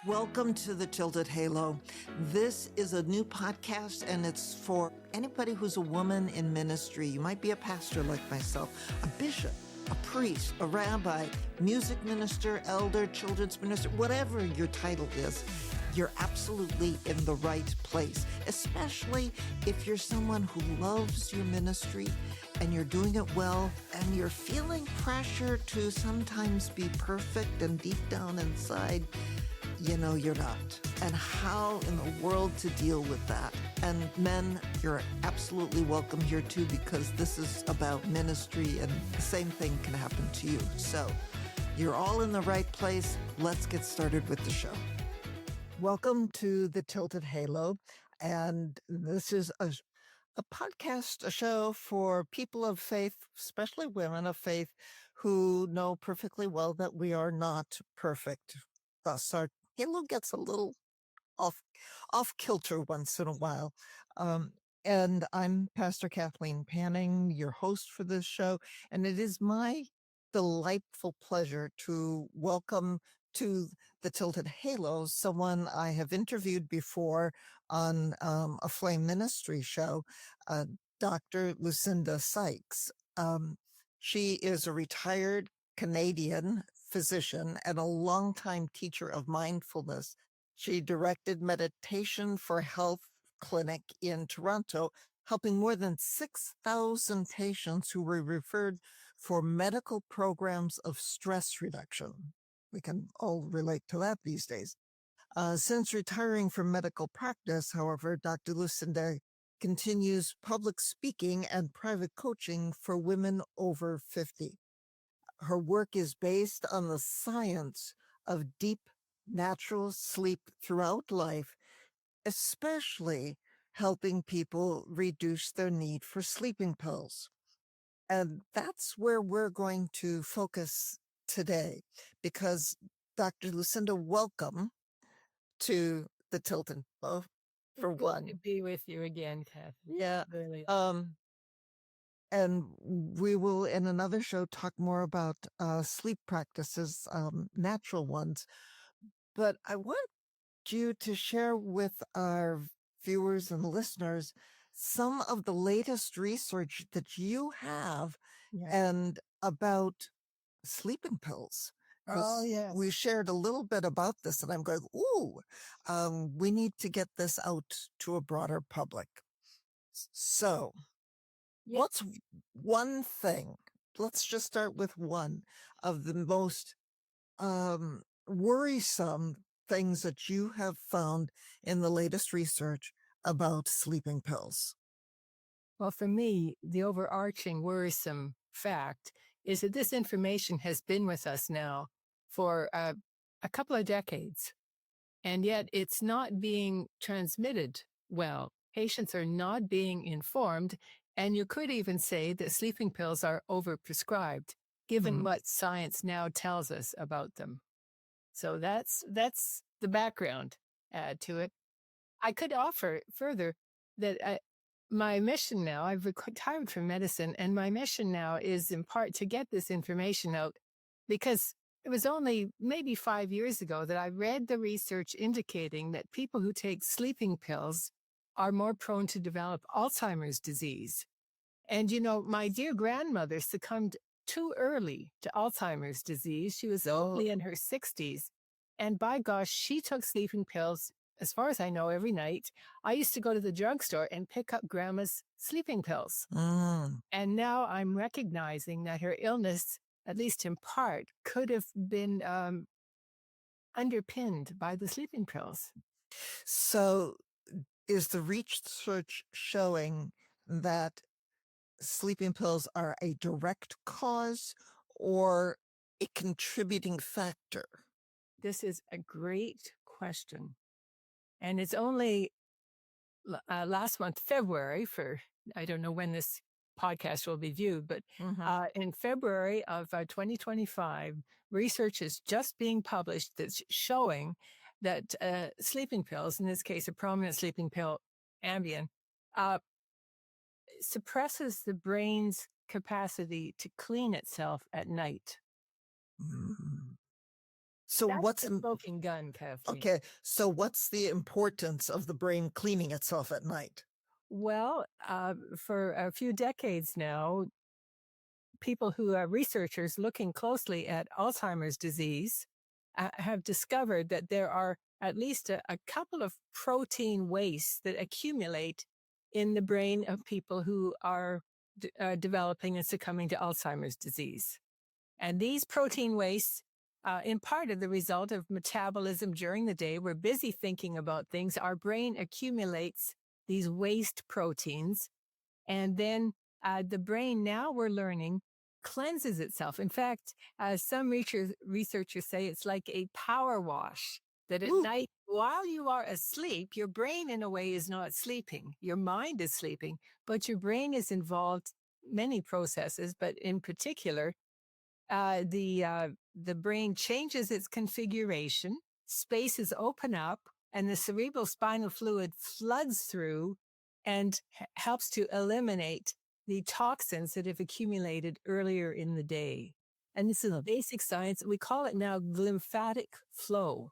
Welcome to the Tilted Halo. This is a new podcast, and it's for anybody who's a woman in ministry. You might be a pastor like myself, a bishop, a priest, a rabbi, music minister, elder, children's minister, whatever your title is. You're absolutely in the right place, especially if you're someone who loves your ministry and you're doing it well and you're feeling pressure to sometimes be perfect, and deep down inside, you know you're not. And how in the world to deal with that? And men, you're absolutely welcome here too, because this is about ministry and the same thing can happen to you. So you're all in the right place. Let's get started with the show. Welcome to the Tilted Halo. And this is a podcast, a show for people of faith, especially women of faith, who know perfectly well that we are not perfect. Thus, our halo gets a little off kilter once in a while. And I'm Pastor Kathleen Panning, your host for this show. And it is my delightful pleasure to welcome to the Tilted Halo someone I have interviewed before on a Flame Ministry show, Dr. Lucinda Sykes. She is a retired Canadian physician and a longtime teacher of mindfulness. She directed Meditation for Health Clinic in Toronto, helping more than 6,000 patients who were referred for medical programs of stress reduction. We can all relate to that these days. Since retiring from medical practice, however, Dr. Lucinda continues public speaking and private coaching for women over 50. Her work is based on the science of deep natural sleep throughout life, especially helping people reduce their need for sleeping pills. And that's where we're going to focus today, because Dr. Lucinda, welcome to the Tilton Club, for one. Good to be with you again, Kathy. Yeah. Really. And we will, in another show, talk more about sleep practices, natural ones. But I want you to share with our viewers and listeners some of the latest research that you have and about sleeping pills. Oh, yes. We shared a little bit about this, and I'm going, we need to get this out to a broader public. So what's one thing? Let's just start with one of the most worrisome things that you have found in the latest research about sleeping pills. Well, for me, the overarching worrisome fact is that this information has been with us now for a couple of decades, and yet it's not being transmitted well. Patients are not being informed, and you could even say that sleeping pills are overprescribed, given what science now tells us about them. So that's the background to it. I could offer further that my mission now, I've retired from medicine, and my mission now is in part to get this information out, because it was only maybe 5 years ago that I read the research indicating that people who take sleeping pills are more prone to develop Alzheimer's disease. And, you know, my dear grandmother succumbed too early to Alzheimer's disease. She was only in her 60s. And by gosh, she took sleeping pills, as far as I know, every night. I used to go to the drugstore and pick up grandma's sleeping pills. And now I'm recognizing that her illness, at least in part, could have been underpinned by the sleeping pills. So is the research showing that sleeping pills are a direct cause or a contributing factor? This is a great question. And it's only last month, February, I don't know when this podcast will be viewed, but in February of 2025, research is just being published that's showing that sleeping pills, in this case, a prominent sleeping pill, Ambien, suppresses the brain's capacity to clean itself at night. So That's what's the smoking gun, Kathleen. okay? So what's the importance of the brain cleaning itself at night? Well, for a few decades now, people who are researchers looking closely at Alzheimer's disease have discovered that there are at least a couple of protein wastes that accumulate in the brain of people who are developing and succumbing to Alzheimer's disease. And these protein wastes, in part, are the result of metabolism during the day. We're busy thinking about things. Our brain accumulates these waste proteins. And then the brain, now we're learning, cleanses itself. In fact, some researchers say it's like a power wash, that at Ooh. night, while you are asleep, your brain in a way is not sleeping. Your mind is sleeping, but your brain is involved many processes, but in particular, the brain changes its configuration, spaces open up, and the cerebral spinal fluid floods through and helps to eliminate the toxins that have accumulated earlier in the day. And this is a basic science. We call it now glymphatic flow.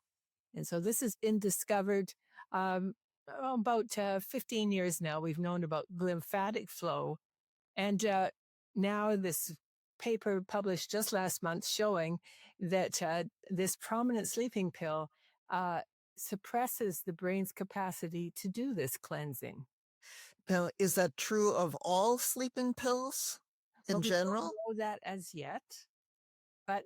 And so this has been discovered about 15 years now. We've known about glymphatic flow. And now this paper published just last month showing that this prominent sleeping pill suppresses the brain's capacity to do this cleansing. Now, is that true of all sleeping pills in Well, we general? don't know that as yet. But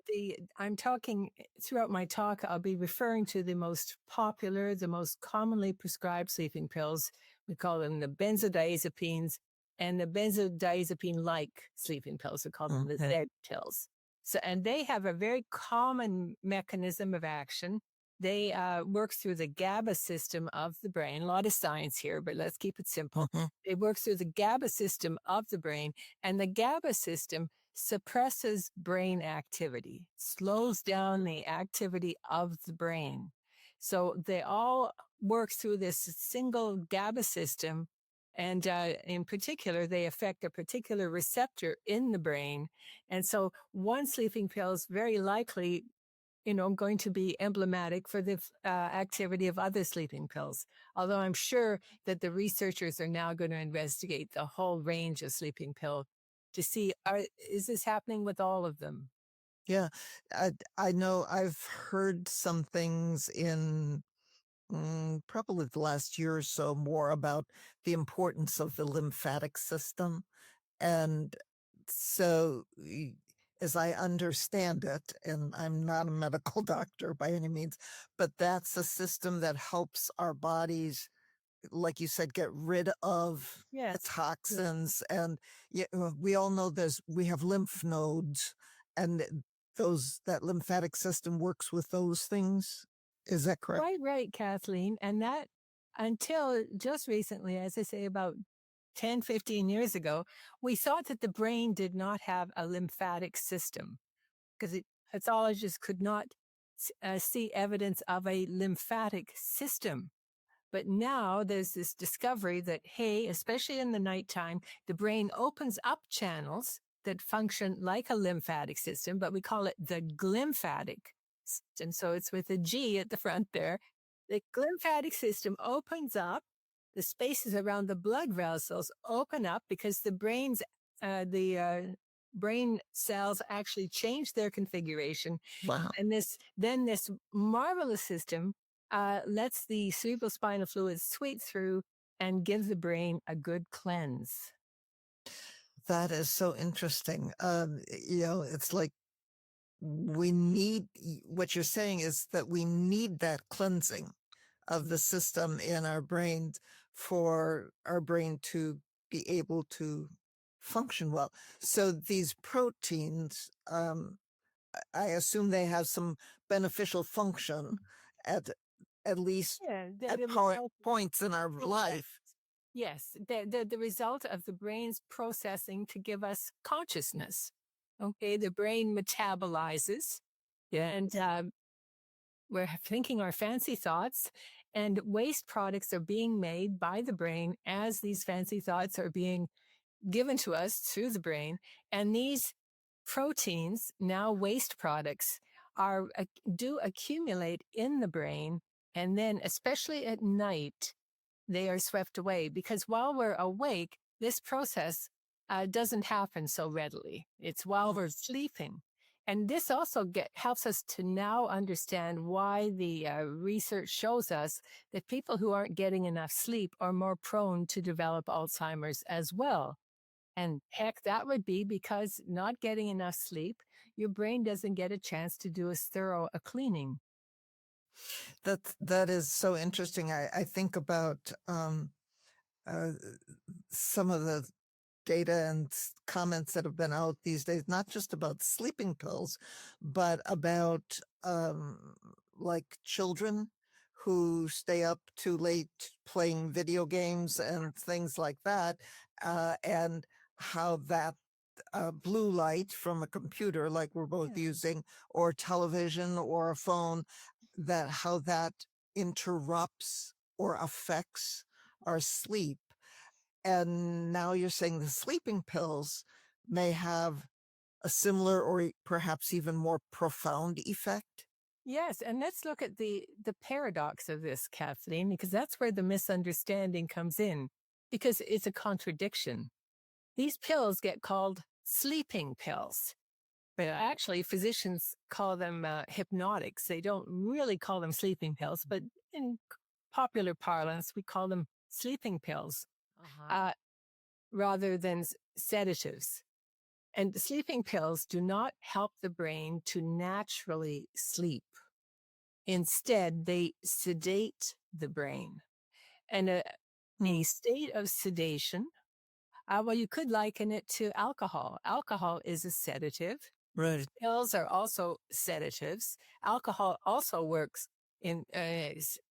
I'm talking throughout my talk, I'll be referring to the most popular, the most commonly prescribed sleeping pills. We call them the benzodiazepines and the benzodiazepine-like sleeping pills. We call them the Z pills. So, and they have a very common mechanism of action. They work through the GABA system of the brain. A lot of science here, but let's keep it simple. It works through the GABA system of the brain, and the GABA system suppresses brain activity, slows down the activity of the brain. So they all work through this single GABA system. And in particular, they affect a particular receptor in the brain. And so one sleeping pill is very likely, going to be emblematic for the activity of other sleeping pills. Although I'm sure that the researchers are now going to investigate the whole range of sleeping pill to see, is this happening with all of them? Yeah, I know I've heard some things in probably the last year or so more about the importance of the lymphatic system. And so, as I understand it, and I'm not a medical doctor by any means, but that's a system that helps our bodies, like you said, get rid of the Yes. toxins. And we all know we have lymph nodes, and that lymphatic system works with those things. Is that correct? Quite right, Kathleen. And that until just recently, as I say, about 10, 15 years ago, we thought that the brain did not have a lymphatic system because pathologists could not see evidence of a lymphatic system. But now there's this discovery that, hey, especially in the nighttime, the brain opens up channels that function like a lymphatic system, but we call it the glymphatic system. So it's with a G at the front there. The glymphatic system opens up, the spaces around the blood vessels open up because the brain cells actually change their configuration. Wow. And this marvelous system lets the cerebral spinal fluid sweep through and give the brain a good cleanse. That is so interesting. It's like what you're saying is that we need that cleansing of the system in our brains for our brain to be able to function well. So these proteins, I assume they have some beneficial function at least Yeah, at points in our life. Yes, the result of the brain's processing to give us consciousness. Okay, the brain metabolizes, and we're thinking our fancy thoughts, and waste products are being made by the brain as these fancy thoughts are being given to us through the brain. And these proteins, now waste products, are do accumulate in the brain, and then especially at night they are swept away, because while we're awake, this process doesn't happen so readily. It's while we're sleeping. And this also helps us to now understand why the research shows us that people who aren't getting enough sleep are more prone to develop Alzheimer's as well. And heck, that would be because not getting enough sleep, your brain doesn't get a chance to do as thorough a cleaning. That is so interesting. I think about uh, some of the data and comments that have been out these days, not just about sleeping pills, but about like children who stay up too late playing video games and things like that, and how that blue light from a computer, like we're both using, or television or a phone, that how that interrupts or affects our sleep. And now you're saying the sleeping pills may have a similar or perhaps even more profound effect. Yes, and let's look at the paradox of this, Kathleen, because that's where the misunderstanding comes in, because it's a contradiction. These pills get called sleeping pills, but actually physicians call them hypnotics. They don't really call them sleeping pills, but in popular parlance, we call them sleeping pills rather than sedatives. And sleeping pills do not help the brain to naturally sleep. Instead, they sedate the brain. And a state of sedation, well, you could liken it to alcohol. Alcohol is a sedative. Right. Pills are also sedatives. Alcohol also works in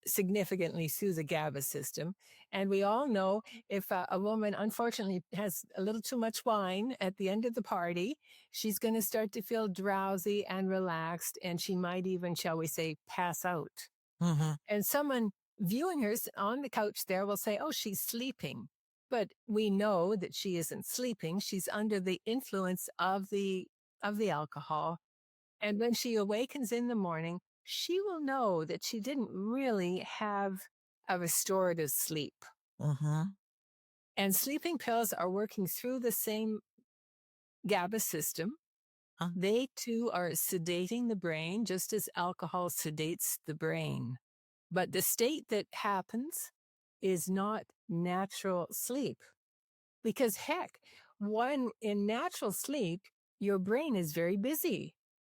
significantly through the GABA system. And we all know if a woman unfortunately has a little too much wine at the end of the party, she's going to start to feel drowsy and relaxed, and she might even, shall we say, pass out. Mm-hmm. And someone viewing her on the couch there will say, oh, she's sleeping. But we know that she isn't sleeping. She's under the influence of the alcohol. And when she awakens in the morning, she will know that she didn't really have a restorative sleep. Mm-hmm. And sleeping pills are working through the same GABA system. They too are sedating the brain, just as alcohol sedates the brain. But the state that happens is not natural sleep. Because heck, when in natural sleep, your brain is very busy.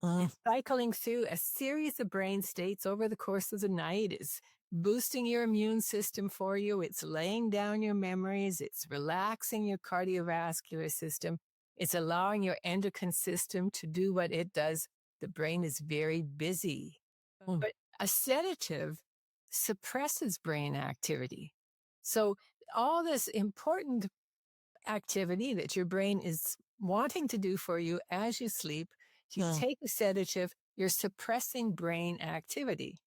It's cycling through a series of brain states over the course of the night. It's boosting your immune system for you. It's laying down your memories. It's relaxing your cardiovascular system. It's allowing your endocrine system to do what it does. The brain is very busy. But a sedative suppresses brain activity. So all this important activity that your brain is wanting to do for you as you sleep, you take a sedative, you're suppressing brain activity.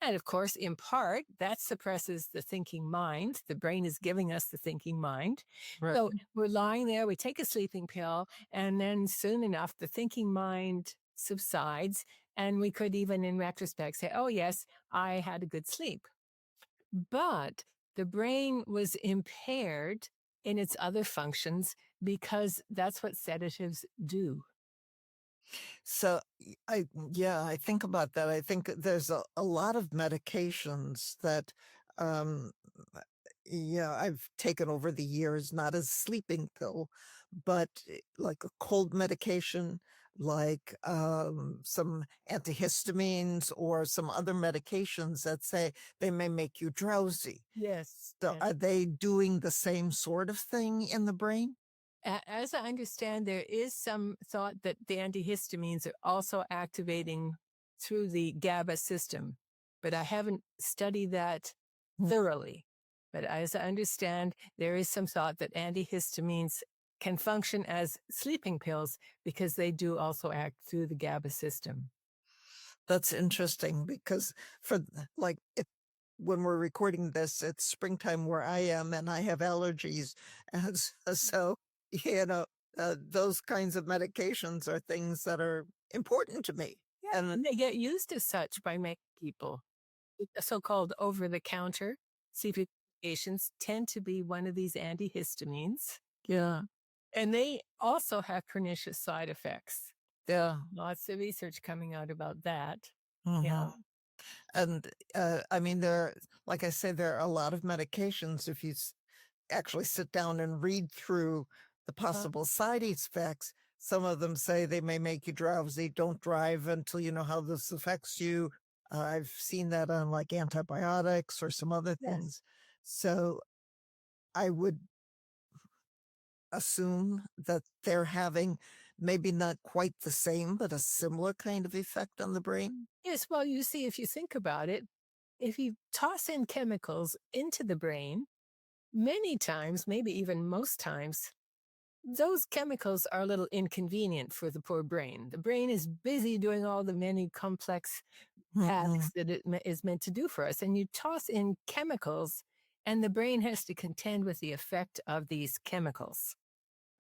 And of course, in part, that suppresses the thinking mind. The brain is giving us the thinking mind. Right. So we're lying there, we take a sleeping pill, and then soon enough, the thinking mind subsides. And we could even, in retrospect, say, oh, yes, I had a good sleep. But the brain was impaired in its other functions because that's what sedatives do. So I think about that. I think there's a lot of medications that, um, I've taken over the years, not as sleeping pill, but like a cold medication, like some antihistamines or some other medications that say they may make you drowsy. Yes. So are they doing the same sort of thing in the brain? As I understand, there is some thought that the antihistamines are also activating through the GABA system, but I haven't studied that thoroughly. But as I understand, there is some thought that antihistamines can function as sleeping pills because they do also act through the GABA system. That's interesting because when we're recording this, it's springtime where I am and I have allergies. And so, those kinds of medications are things that are important to me. And they get used as such by many people. The so-called over-the-counter sleeping medications tend to be one of these antihistamines. Yeah. And they also have pernicious side effects. Yeah. Lots of research coming out about that. Mhm. Yeah. And I mean, like I say, there are a lot of medications. If you actually sit down and read through the possible side effects, some of them say they may make you drowsy. Don't drive until you know how this affects you. I've seen that on like antibiotics or some other Yes. things. So I would assume that they're having maybe not quite the same, but a similar kind of effect on the brain. Yes, well, you see, if you think about it, if you toss in chemicals into the brain, many times, maybe even most times, those chemicals are a little inconvenient for the poor brain. The brain is busy doing all the many complex tasks that it is meant to do for us. And you toss in chemicals, and the brain has to contend with the effect of these chemicals.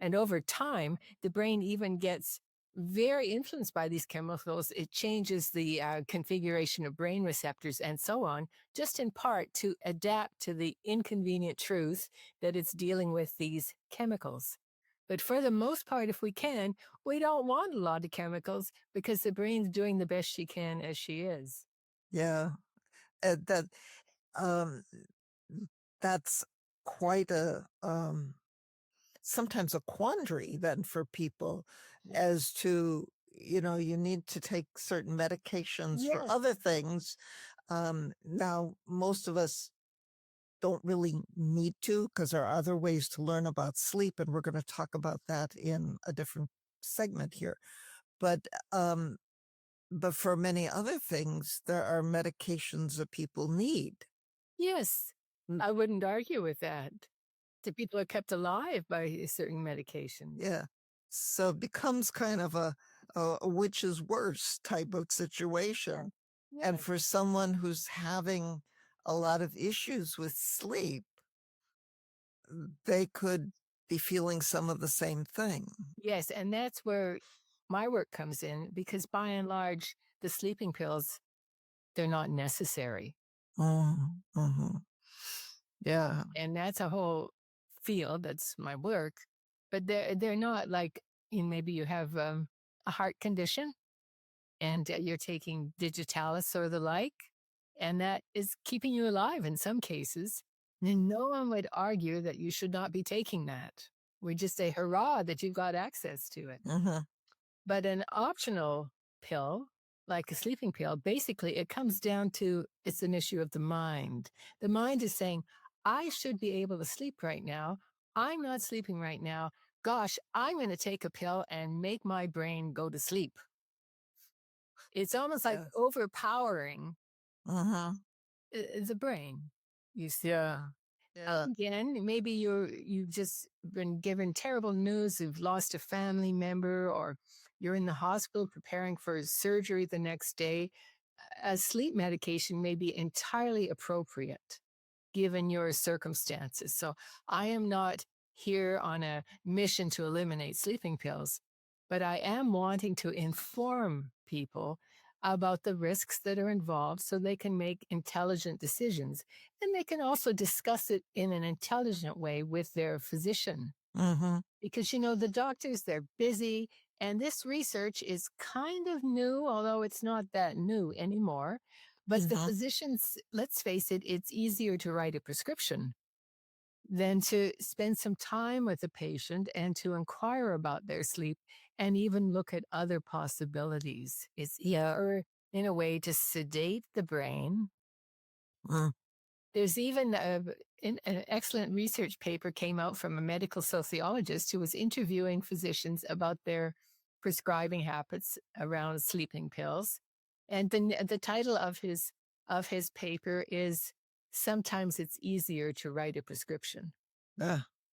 And over time, the brain even gets very influenced by these chemicals. It changes the configuration of brain receptors and so on, just in part to adapt to the inconvenient truth that it's dealing with these chemicals. But for the most part, if we can, we don't want a lot of chemicals because the brain's doing the best she can as she is. Yeah. That um, that's quite a sometimes a quandary then for people as to, you need to take certain medications for Yes. other things. Now, most of us don't really need to because there are other ways to learn about sleep, and we're going to talk about that in a different segment here. But for many other things, there are medications that people need. Yes, I wouldn't argue with that. The people are kept alive by certain medications. Yeah. So it becomes kind of a which is worse type of situation. And Yes. for someone who's having a lot of issues with sleep, they could be feeling some of the same thing. Yes, and that's where my work comes in because by and large, the sleeping pills, they're not necessary. Mm-hmm. Yeah. And that's a whole field. That's my work. But they're not like, maybe you have a heart condition and you're taking digitalis or the like, and that is keeping you alive in some cases. And no one would argue that you should not be taking that. We just say, hurrah, that you've got access to it. Mm-hmm. But an optional pill, like a sleeping pill, basically it comes down to it's an issue of the mind. The mind is saying, I should be able to sleep right now. I'm not sleeping right now. Gosh, I'm going to take a pill and make my brain go to sleep. It's almost like overpowering Mm-hmm. the brain. You see. Yeah. Yeah. Again, maybe you've just been given terrible news, you've lost a family member, or you're in the hospital preparing for surgery the next day. A sleep medication may be entirely appropriate given your circumstances. So I am not here on a mission to eliminate sleeping pills, but I am wanting to inform people about the risks that are involved so they can make intelligent decisions. And they can also discuss it in an intelligent way with their physician. Mm-hmm. Because, the doctors, they're busy. And this research is kind of new, although it's not that new anymore. But the physicians, let's face it, it's easier to write a prescription than to spend some time with the patient and to inquire about their sleep and even look at other possibilities. It's easier in a way to sedate the brain. Mm. There's even an excellent research paper came out from a medical sociologist who was interviewing physicians about their prescribing habits around sleeping pills. And the title of his paper is Sometimes It's Easier to Write a Prescription.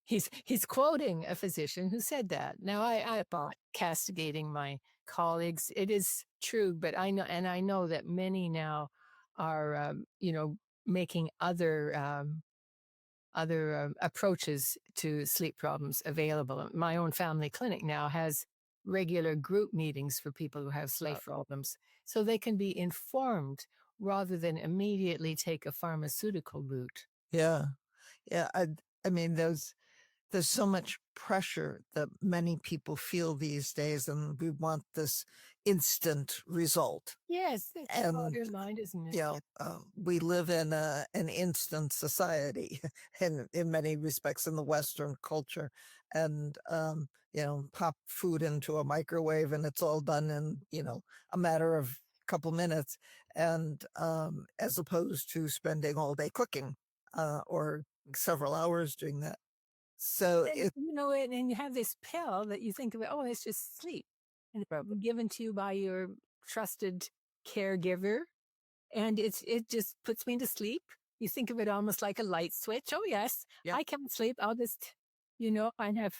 He's quoting a physician who said that. Now I'm not castigating my colleagues. It is true, but I know that many now are making other approaches to sleep problems available. My own family clinic now has regular group meetings for people who have sleep problems so they can be informed rather than immediately take a pharmaceutical route. Yeah. Yeah. I mean, there's so much pressure that many people feel these days, and we want this instant result. Yes, it's And your mind, isn't it? you know, we live in an instant society in many respects in the Western culture, and you know, pop food into a microwave and it's all done in, you know, a matter of a couple minutes, and as opposed to spending all day cooking or several hours doing that. So And, and you have this pill that you think of it, oh, it's just sleep. And it's probably given to you by your trusted caregiver. And it just puts me to sleep. You think of it almost like a light switch. Oh, yes, yeah, I can't sleep. I'll just, I have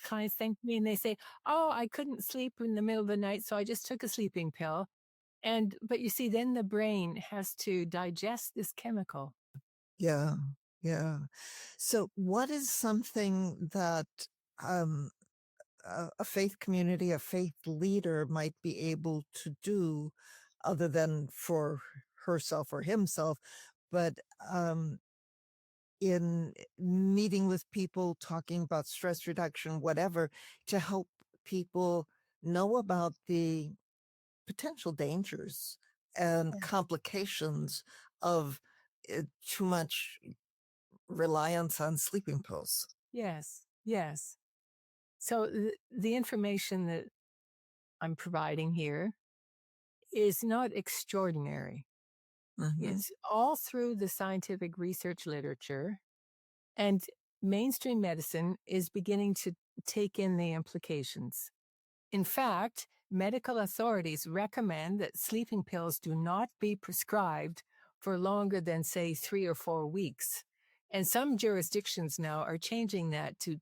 clients thank me and they say, oh, I couldn't sleep in the middle of the night. So I just took a sleeping pill. But you see, then the brain has to digest this chemical. yeah, yeah. So what is something that um, a faith community, a faith leader might be able to do other than for herself or himself, but in meeting with people, talking about stress reduction, whatever, to help people know about the potential dangers and complications of too much reliance on sleeping pills. Yes, yes. So the information that I'm providing here is not extraordinary. Hmm. It's all through the scientific research literature, and mainstream medicine is beginning to take in the implications. In fact, medical authorities recommend that sleeping pills do not be prescribed for longer than, say, 3 or 4 weeks. And some jurisdictions now are changing that to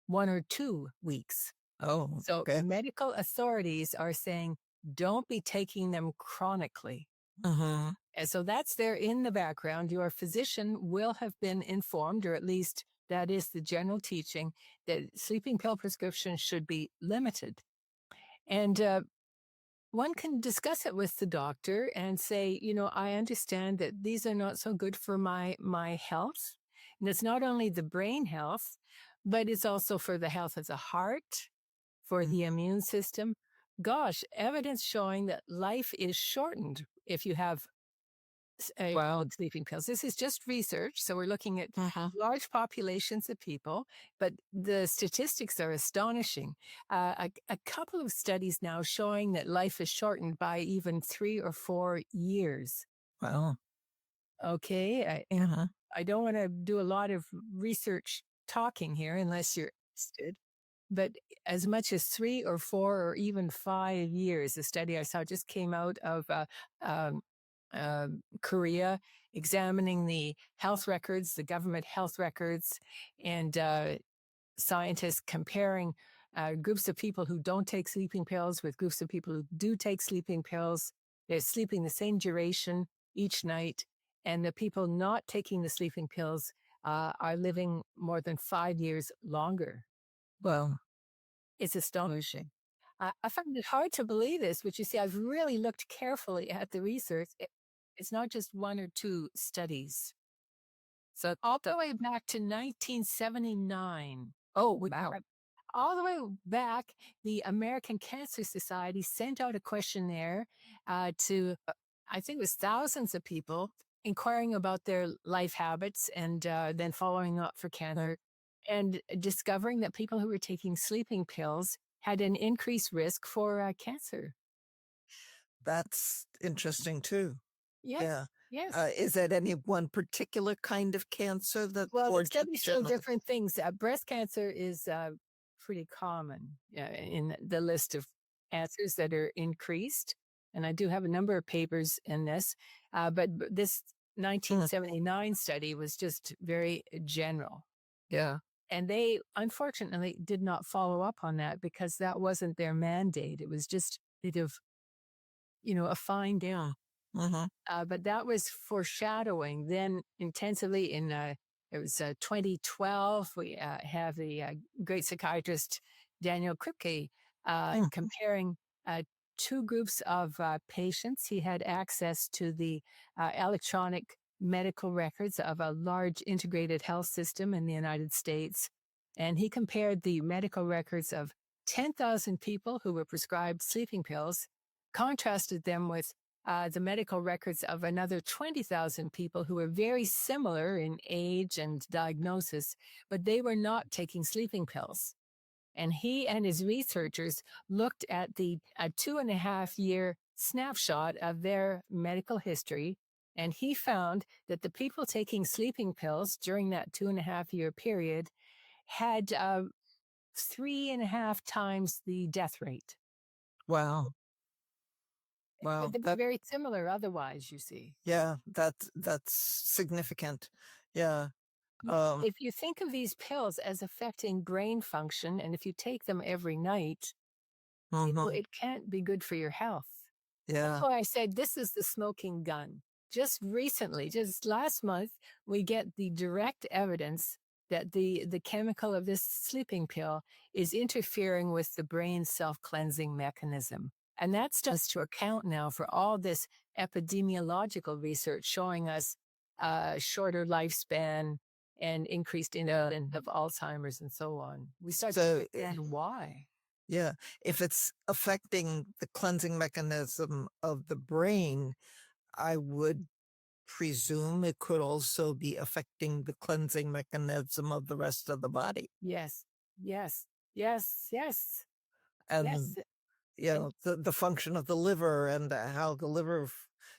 1 or 2 weeks. Oh, So okay. medical authorities are saying, don't be taking them chronically. Hmm. And so that's there in the background. Your physician will have been informed, or at least that is the general teaching, that sleeping pill prescriptions should be limited. And one can discuss it with the doctor and say, I understand that these are not so good for my health. And it's not only the brain health, but it's also for the health of the heart, for the immune system. Gosh, evidence showing that life is shortened if you have sleeping pills. This is just research. So we're looking at large populations of people, but the statistics are astonishing. A couple of studies now showing that life is shortened by even 3 or 4 years. Wow. Okay. I don't want to do a lot of research talking here unless you're interested. But as much as 3 or 4 or even 5 years, a study I saw just came out of um, Korea, examining the health records, the government health records, and scientists comparing groups of people who don't take sleeping pills with groups of people who do take sleeping pills. They're sleeping the same duration each night, and the people not taking the sleeping pills are living more than 5 years longer. Well, It's astonishing. I find it hard to believe this, but you see, I've really looked carefully at the research. It's not just 1 or 2 studies. So all the way back to 1979. oh, wow. All the way back, the American Cancer Society sent out a questionnaire to, I think it was thousands of people, inquiring about their life habits and then following up for cancer, and discovering that people who were taking sleeping pills had an increased risk for cancer. That's interesting too. Yes. Yeah. Yes. Is that any one particular kind of cancer that, Well, or the studies show general? different things. Breast cancer is pretty common in the list of cancers that are increased. And I do have a number of papers in this. But this 1979 study was just very general. Yeah. And they unfortunately did not follow up on that because that wasn't their mandate. It was just a bit of, a fine down. Hmm. But that was foreshadowing then intensively in it was 2012. We have the great psychiatrist Daniel Kripke Mm. comparing two groups of patients. He had access to the electronic medical records of a large integrated health system in the United States. And he compared the medical records of 10,000 people who were prescribed sleeping pills, contrasted them with the medical records of another 20,000 people who were very similar in age and diagnosis, but they were not taking sleeping pills. And he and his researchers looked at the 2.5 year snapshot of their medical history. And he found that the people taking sleeping pills during that 2.5 year period had 3.5 times the death rate. Wow. Wow. But they were very similar otherwise, you see. Yeah, that's significant. Yeah. If you think of these pills as affecting brain function, and if you take them every night, it can't be good for your health. Yeah. That's why I said this is the smoking gun. Just recently, just last month, we get the direct evidence that the chemical of this sleeping pill is interfering with the brain's self-cleansing mechanism. And that's just to account now for all this epidemiological research showing us shorter lifespan and increased incidence of Alzheimer's and so on. We start to understand why. Yeah. If it's affecting the cleansing mechanism of the brain, I would presume it could also be affecting the cleansing mechanism of the rest of the body. Yes, yes, yes, yes. And, yes. you know, the function of the liver and how the liver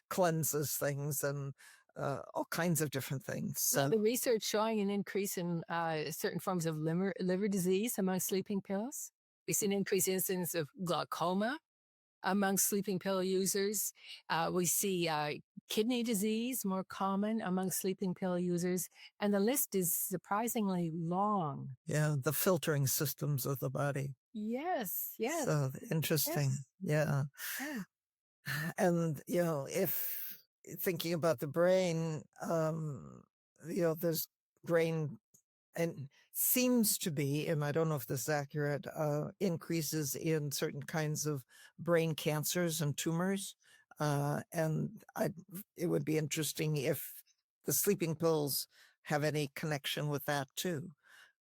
cleanses things and all kinds of different things. So The research showing an increase in certain forms of liver disease among sleeping pills. We see an increased incidence of glaucoma among sleeping pill users. We see kidney disease more common among sleeping pill users. And the list is surprisingly long. Yeah, the filtering systems of the body. Yes, yes. So interesting. Yes. Yeah. And, you know, if thinking about the brain, you know, there's brain and seems to be, and I don't know if this is accurate, increases in certain kinds of brain cancers and tumors. And it would be interesting if the sleeping pills have any connection with that too.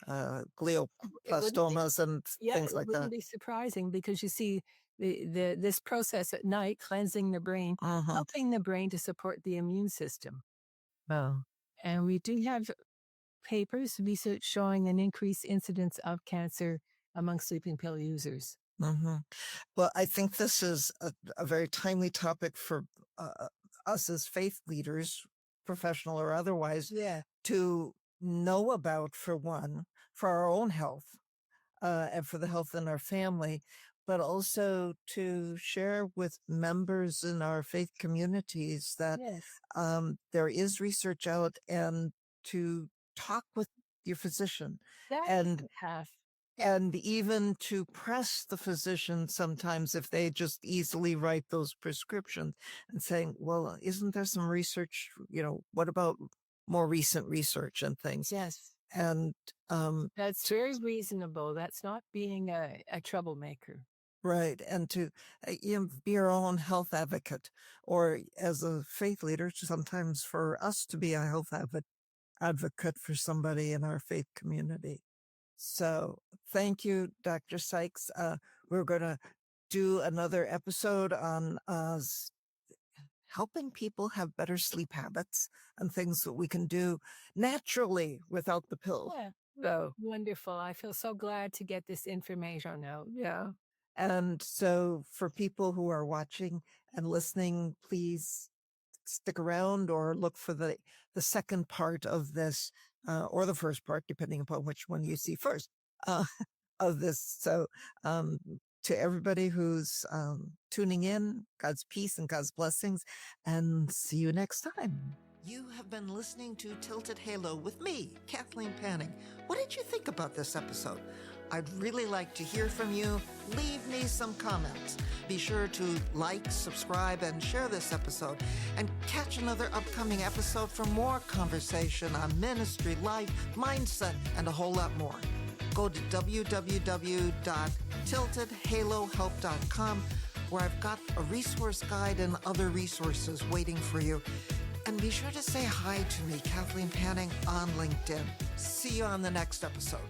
Glioblastomas and things like it wouldn't that. be surprising because you see this process at night, cleansing the brain, helping the brain to support the immune system. Oh. And we do have papers, research showing an increased incidence of cancer among sleeping pill users. Well, I think this is a very timely topic for us as faith leaders, professional or otherwise, to know about, for one, for our own health and for the health in our family, but also to share with members in our faith communities that there is research out and to talk with your physician and even to press the physician sometimes if they just easily write those prescriptions and saying, well, isn't there some research, you know, what about more recent research and things? Yes. And that's very reasonable. That's not being a troublemaker. Right. And to you know, be our own health advocate, or as a faith leader, sometimes for us to be a health advocate for somebody in our faith community. So thank you, Dr. Sykes. We're going to do another episode on helping people have better sleep habits and things that we can do naturally without the pill. Oh, wonderful. I feel so glad to get this information out. Yeah. And so for people who are watching and listening, please stick around or look for the second part of this or the first part, depending upon which one you see first of this. So to everybody who's tuning in, God's peace and God's blessings, and see you next time. You have been listening to Tilted Halo with me, Kathleen Panning. What did you think about this episode? I'd really like to hear from you. Leave me some comments. Be sure to like, subscribe, and share this episode. And catch another upcoming episode for more conversation on ministry, life, mindset, and a whole lot more. go to www.tiltedhalohelp.com, where I've got a resource guide and other resources waiting for you. And be sure to say hi to me, Kathleen Panning, on LinkedIn. See you on the next episode.